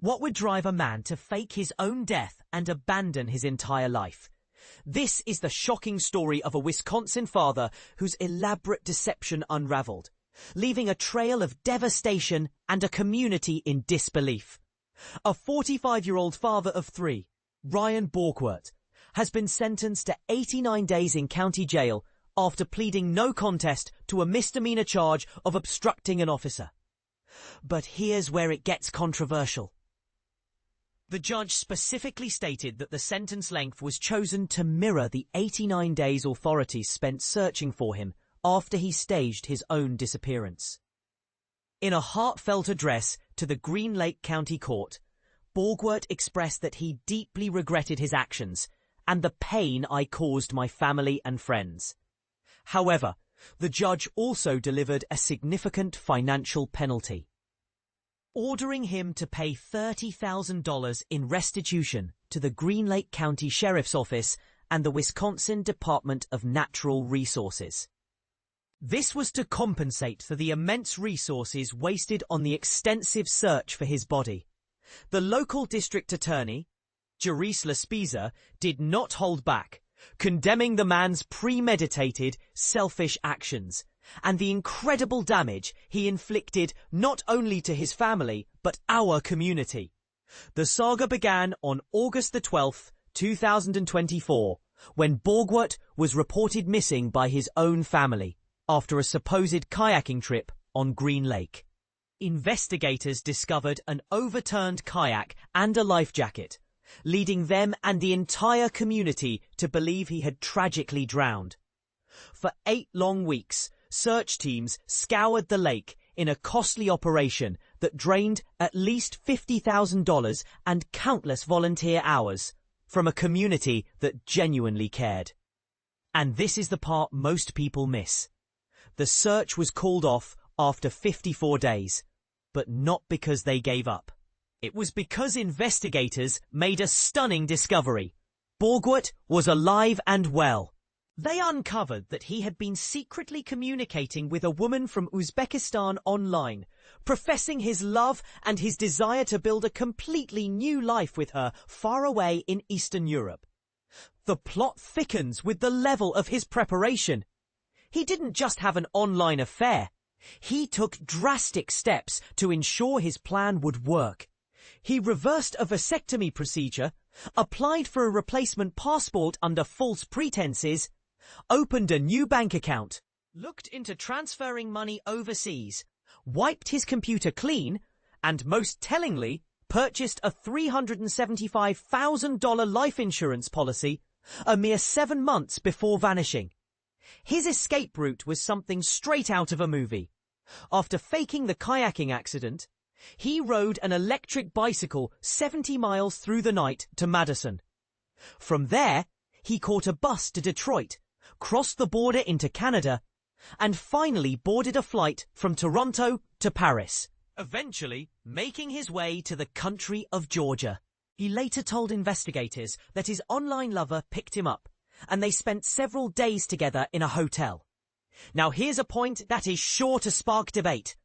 What would drive a man to fake his own death and abandon his entire life? This is the shocking story of a Wisconsin father whose elaborate deception unraveled, leaving a trail of devastation and a community in disbelief. A 45-year-old father of three, Ryan Borgwardt, has been sentenced to 89 days in county jail after pleading no contest to a misdemeanor charge of obstructing an officer. But here's where it gets controversial. The judge specifically stated that the sentence length was chosen to mirror the 89 days authorities spent searching for him after he staged his own disappearance. In a heartfelt address to the Green Lake County Court, Borgwardt expressed that he deeply regretted his actions and the pain I caused my family and friends. However, the judge also delivered a significant financial penalty, ordering him to pay $30,000 in restitution to the Green Lake County Sheriff's Office and the Wisconsin Department of Natural Resources. This was to compensate for the immense resources wasted on the extensive search for his body. The local district attorney, Jerice Lespiza, did not hold back, condemning the man's premeditated, selfish actions and the incredible damage he inflicted not only to his family, but our community. The saga began on August the 12th, 2024, when Borgwardt was reported missing by his own family after a supposed kayaking trip on Green Lake. Investigators discovered an overturned kayak and a life jacket, leading them and the entire community to believe he had tragically drowned. For 8 long weeks, search teams scoured the lake in a costly operation that drained at least $50,000 and countless volunteer hours from a community that genuinely cared. And this is the part most people miss. The search was called off after 54 days, but not because they gave up. It was because investigators made a stunning discovery. Borgwardt was alive and well. They uncovered that he had been secretly communicating with a woman from Uzbekistan online, professing his love and his desire to build a completely new life with her far away in Eastern Europe. The plot thickens with the level of his preparation. He didn't just have an online affair. He took drastic steps to ensure his plan would work. He reversed a vasectomy procedure, applied for a replacement passport under false pretenses, opened a new bank account, looked into transferring money overseas, wiped his computer clean, and most tellingly, purchased a $375,000 life insurance policy a mere 7 months before vanishing. His escape route was something straight out of a movie. After faking the kayaking accident, he rode an electric bicycle 70 miles through the night to Madison. From there, he caught a bus to Detroit, crossed the border into Canada, and finally boarded a flight from Toronto to Paris, eventually making his way to the country of Georgia. He later told investigators that his online lover picked him up, and they spent several days together in a hotel. Now here's a point that is sure to spark debate.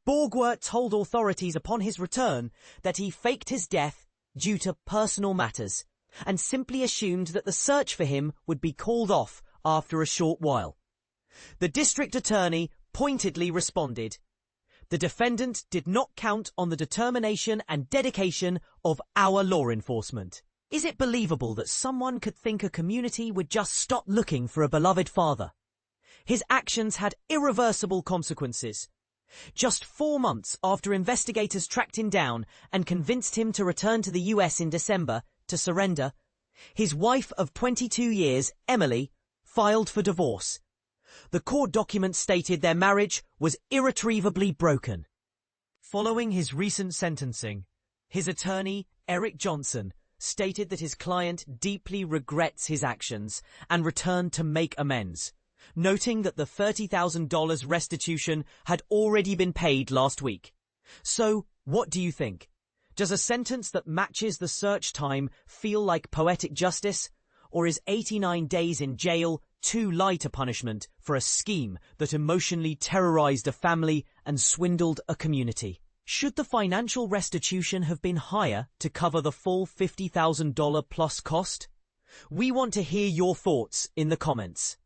Borgwardt told authorities upon his return that he faked his death due to personal matters, and simply assumed that the search for him would be called off after a short while. The district attorney pointedly responded, "The defendant did not count on the determination and dedication of our law enforcement." Is it believable that someone could think a community would just stop looking for a beloved father? His actions had irreversible consequences. Just 4 months after investigators tracked him down and convinced him to return to the US in December to surrender, his wife of 22 years, Emily, filed for divorce. The court documents stated their marriage was irretrievably broken. Following his recent sentencing, his attorney, Eric Johnson, stated that his client deeply regrets his actions and returned to make amends, noting that the $30,000 restitution had already been paid last week. So, what do you think? Does a sentence that matches the search time feel like poetic justice? Or is 89 days in jail too light a punishment for a scheme that emotionally terrorized a family and swindled a community? Should the financial restitution have been higher to cover the full $50,000 plus cost? We want to hear your thoughts in the comments.